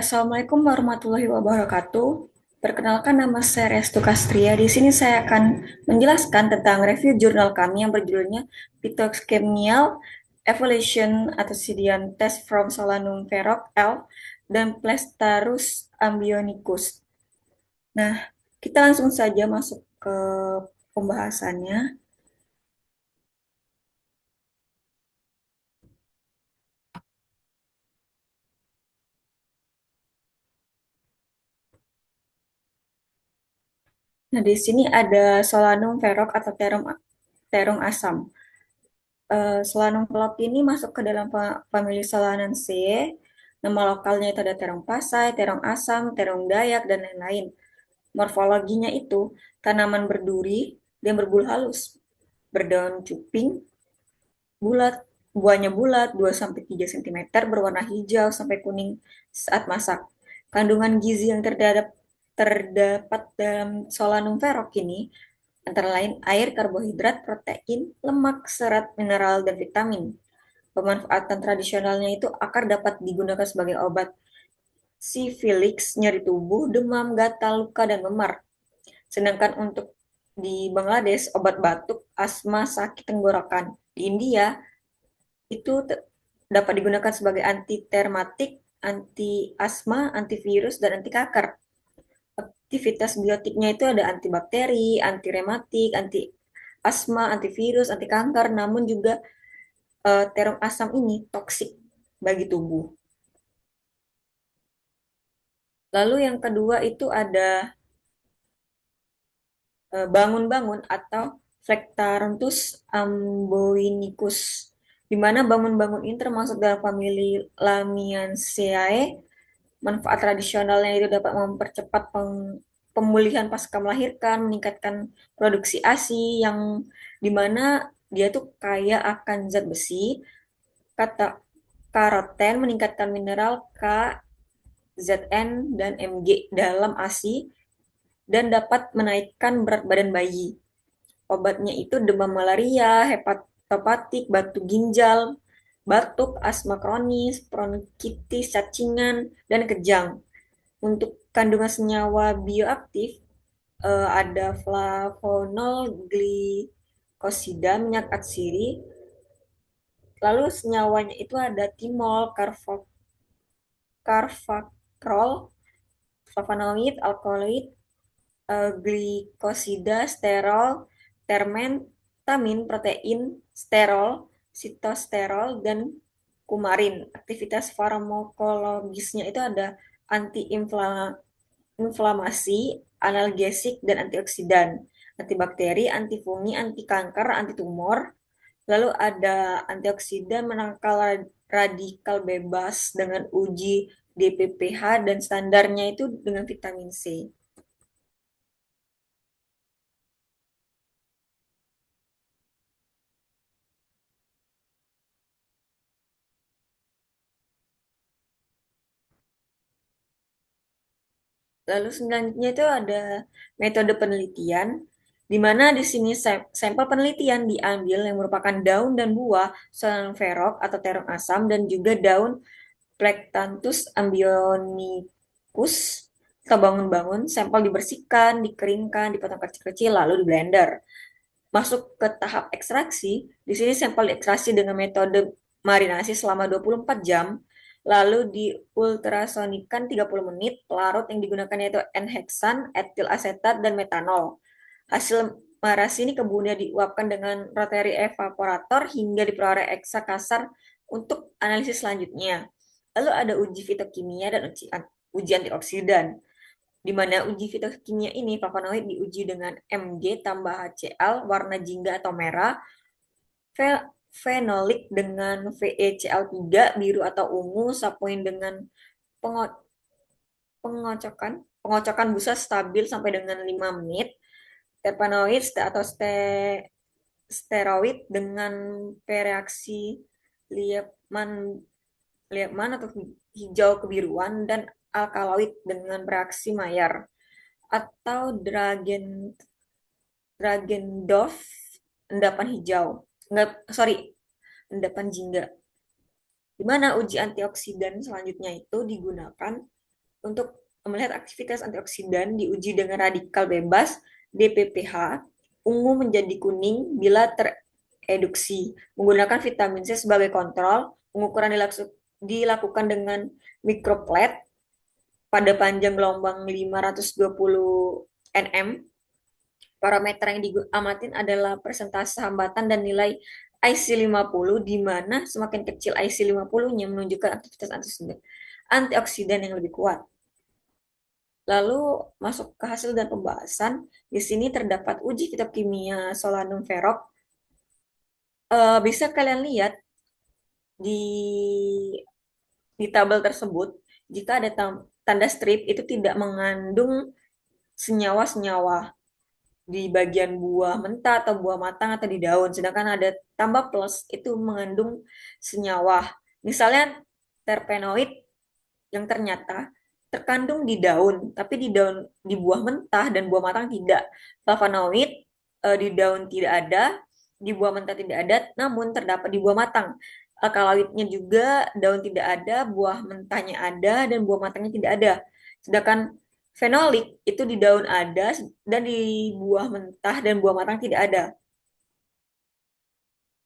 Assalamualaikum warahmatullahi wabarakatuh. Perkenalkan nama saya Restu Kastria. Di sini saya akan menjelaskan tentang review jurnal kami yang berjudulnya Phytochemical Evolution Antioxidant Test from Solanum ferox L. dan Plastarus ambionicus. Nah, kita langsung saja masuk ke pembahasannya. Nah, di sini ada Solanum ferox atau terung asam. Solanum kelop ini masuk ke dalam famili Solanaceae. Nama lokalnya itu ada terong pasai, terong asam, terong dayak, dan lain-lain. Morfologinya itu tanaman berduri dan berbulu halus, berdaun cuping, bulat, buahnya bulat 2-3 cm, berwarna hijau sampai kuning saat masak. Kandungan gizi yang terdapat dalam Solanum ferox ini antara lain air, karbohidrat, protein, lemak, serat, mineral, dan vitamin. Pemanfaatan tradisionalnya itu akar dapat digunakan sebagai obat sifiliks, nyeri tubuh, demam, gatal, luka, dan memar. Sedangkan untuk di Bangladesh, obat batuk, asma, sakit tenggorokan. Di India, itu dapat digunakan sebagai anti termatik, anti asma, antivirus, dan anti kanker. Aktivitas biotiknya itu ada antibakteri, anti rematik, anti asma, antivirus, anti kanker, namun juga terong asam ini toksik bagi tubuh. Lalu yang kedua itu ada bangun-bangun atau Flectaronthus amboinicus, di mana bangun-bangun ini termasuk dalam famili Lamiaceae. Manfaat tradisionalnya itu dapat mempercepat pemulihan pasca melahirkan, meningkatkan produksi ASI yang dimana dia tuh kaya akan zat besi, kata karoten, meningkatkan mineral K, Zn, dan Mg dalam ASI, dan dapat menaikkan berat badan bayi. Obatnya itu demam malaria, hepatopatik, batu ginjal, batuk, asma kronis, bronkitis, cacingan, dan kejang. Untuk kandungan senyawa bioaktif ada flavonol, glikosida, minyak atsiri. Lalu senyawanya itu ada timol, carfacrol, flavonoid, alkaloid, glikosida, sterol, termen, tamin, protein, sterol, sitosterol, dan kumarin. Aktivitas farmakologisnya itu ada antiinflamasi, analgesik, dan antioksidan, antibakteri, antifungi, anti kanker, anti tumor. Lalu ada antioksidan menangkal radikal bebas dengan uji DPPH dan standarnya itu dengan vitamin C. Lalu selanjutnya itu ada metode penelitian, di mana di sini sampel penelitian diambil yang merupakan daun dan buah Solanum ferox atau terong asam dan juga daun Plectanthus ambionicus atau bangun-bangun. Sampel dibersihkan, dikeringkan, dipotong kecil-kecil, lalu di blender. Masuk ke tahap ekstraksi, di sini sampel diekstraksi dengan metode marinasi selama 24 jam, lalu diultrasonikan 30 menit. Pelarut yang digunakan yaitu N-heksan, etil asetat, dan metanol. Hasil marasi ini kemudian diuapkan dengan rotary evaporator hingga diperoleh eksa kasar untuk analisis selanjutnya. Lalu ada uji fitokimia dan uji antioksidan, di mana uji fitokimia ini flavonoid diuji dengan Mg tambah HCl warna jingga atau merah, fenolik dengan VeCl3 biru atau ungu, sapoin dengan pengocokan pengocokan busa stabil sampai dengan 5 menit, terpenoid atau steroid dengan reaksi Liepman Liepman atau hijau kebiruan, dan alkaloid dengan reaksi Maillard atau Dragendorf endapan hijau. Enggak, sorry, endapan jingga. Di mana uji antioksidan selanjutnya itu digunakan Untuk melihat aktivitas antioksidan diuji dengan radikal bebas DPPH, ungu menjadi kuning bila tereduksi. Menggunakan vitamin C sebagai kontrol, pengukuran dilakukan dengan mikroplet pada panjang gelombang 520 nm. Parameter yang diamatin adalah persentase hambatan dan nilai IC50, di mana semakin kecil IC50-nya menunjukkan aktivitas antioksidan yang lebih kuat. Lalu masuk ke hasil dan pembahasan. Di sini terdapat uji fitokimia solanum ferrok. Bisa kalian lihat di tabel tersebut, jika ada tanda strip itu tidak mengandung senyawa-senyawa di bagian buah mentah atau buah matang atau di daun. Sedangkan ada tambah plus itu mengandung senyawa. Misalnya terpenoid yang ternyata terkandung di daun, tapi di buah mentah dan buah matang tidak. Flavonoid di daun tidak ada, di buah mentah tidak ada, namun terdapat di buah matang. Alkaloidnya juga daun tidak ada, buah mentahnya ada, dan buah matangnya tidak ada. Sedangkan fenolik itu di daun ada dan di buah mentah dan buah matang tidak ada.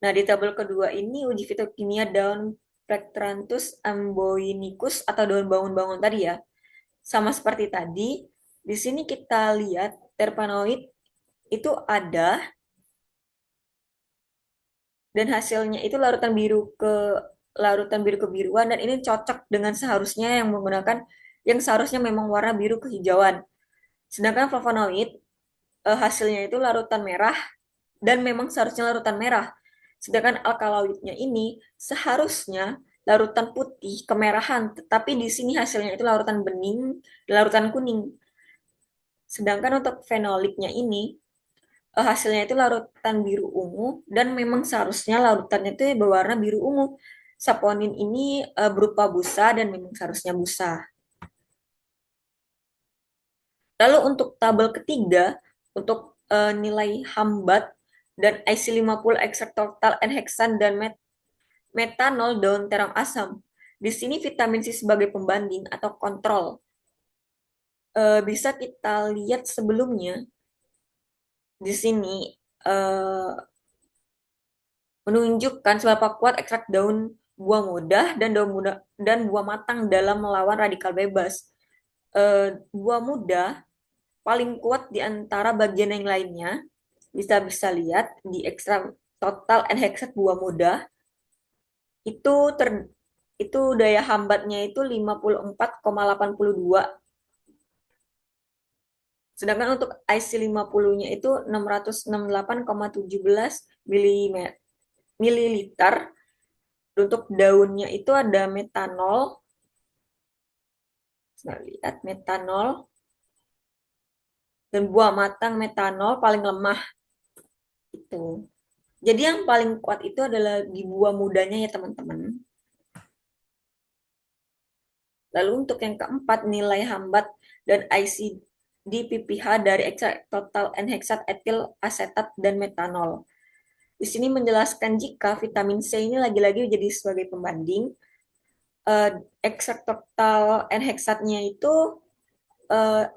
Nah, di tabel kedua ini uji fitokimia daun Plectranthus amboinicus atau daun bangun-bangun tadi ya. Sama seperti tadi, di sini kita lihat terpenoid itu ada dan hasilnya itu larutan biru kebiruan, dan ini cocok dengan yang seharusnya memang warna biru kehijauan. Sedangkan flavonoid hasilnya itu larutan merah dan memang seharusnya larutan merah. Sedangkan alkaloidnya ini seharusnya larutan putih kemerahan, tetapi di sini hasilnya itu larutan bening, larutan kuning. Sedangkan untuk fenoliknya ini hasilnya itu larutan biru ungu dan memang seharusnya larutannya itu berwarna biru ungu. Saponin ini berupa busa dan memang seharusnya busa. Lalu untuk tabel ketiga, untuk nilai hambat dan IC50 ekstrak total N-heksan dan metanol daun terong asam. Di sini vitamin C sebagai pembanding atau kontrol. Bisa kita lihat sebelumnya di sini eh, menunjukkan seberapa kuat ekstrak daun buah muda dan buah matang dalam melawan radikal bebas. Buah muda paling kuat di antara bagian yang lainnya. Bisa bisa lihat di ekstrak total N-hexat buah muda itu ter itu daya hambatnya itu 54,82. Sedangkan untuk IC50-nya itu 668,17 mililiter. Untuk daunnya itu ada metanol. Saya lihat metanol dan buah matang metanol paling lemah itu. Jadi yang paling kuat itu adalah di buah mudanya ya teman-teman. Lalu untuk yang keempat, nilai hambat dan IC di PPH dari ekstrak total N-heksat etil asetat dan metanol. Di sini menjelaskan jika vitamin C ini lagi-lagi jadi sebagai pembanding, eh, ekstrak total N-heksatnya itu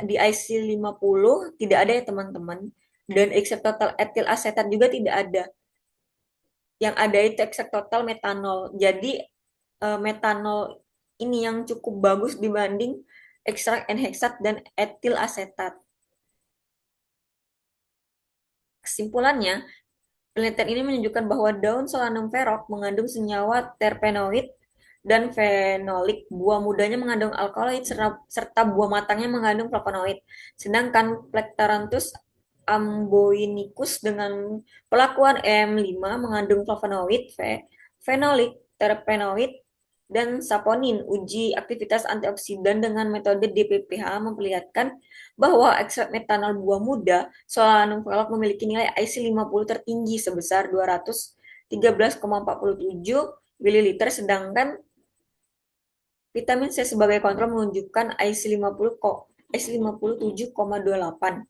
di IC50 tidak ada ya teman-teman. Dan ekstrak total etil asetat juga tidak ada. Yang ada itu ekstrak total metanol. Jadi metanol ini yang cukup bagus dibanding ekstrak N-heksat dan etil asetat. Kesimpulannya, penelitian ini menunjukkan bahwa daun Solanum ferok mengandung senyawa terpenoid dan fenolik. Buah mudanya mengandung alkaloid serta buah matangnya mengandung flavonoid. Sedangkan Plectranthus amboinicus dengan perlakuan M5 mengandung flavonoid, fenolik, terpenoid, dan saponin. Uji aktivitas antioksidan dengan metode DPPH memperlihatkan bahwa ekstrak metanol buah muda Solanum velok memiliki nilai IC50 tertinggi sebesar 213,47 ml, sedangkan vitamin C sebagai kontrol menunjukkan IC50 IC57,28.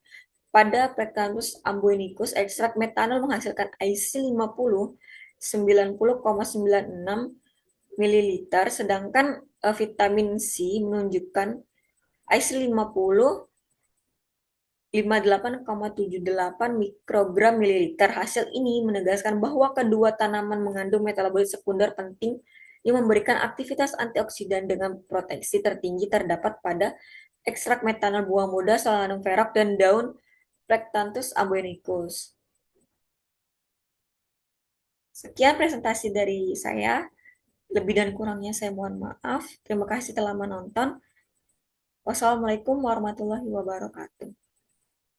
Pada Plectranthus amboinicus, ekstrak metanol menghasilkan IC50 90,96 ml, sedangkan vitamin C menunjukkan IC 50 58,78 mikrogram mililiter. Hasil ini menegaskan bahwa kedua tanaman mengandung metabolit sekunder penting yang memberikan aktivitas antioksidan dengan proteksi tertinggi terdapat pada ekstrak metanol buah muda, Solanum ferox, dan daun Plectanthus amboinicus. Sekian presentasi dari saya. Lebih dan kurangnya saya mohon maaf. Terima kasih telah menonton. Wassalamualaikum warahmatullahi wabarakatuh.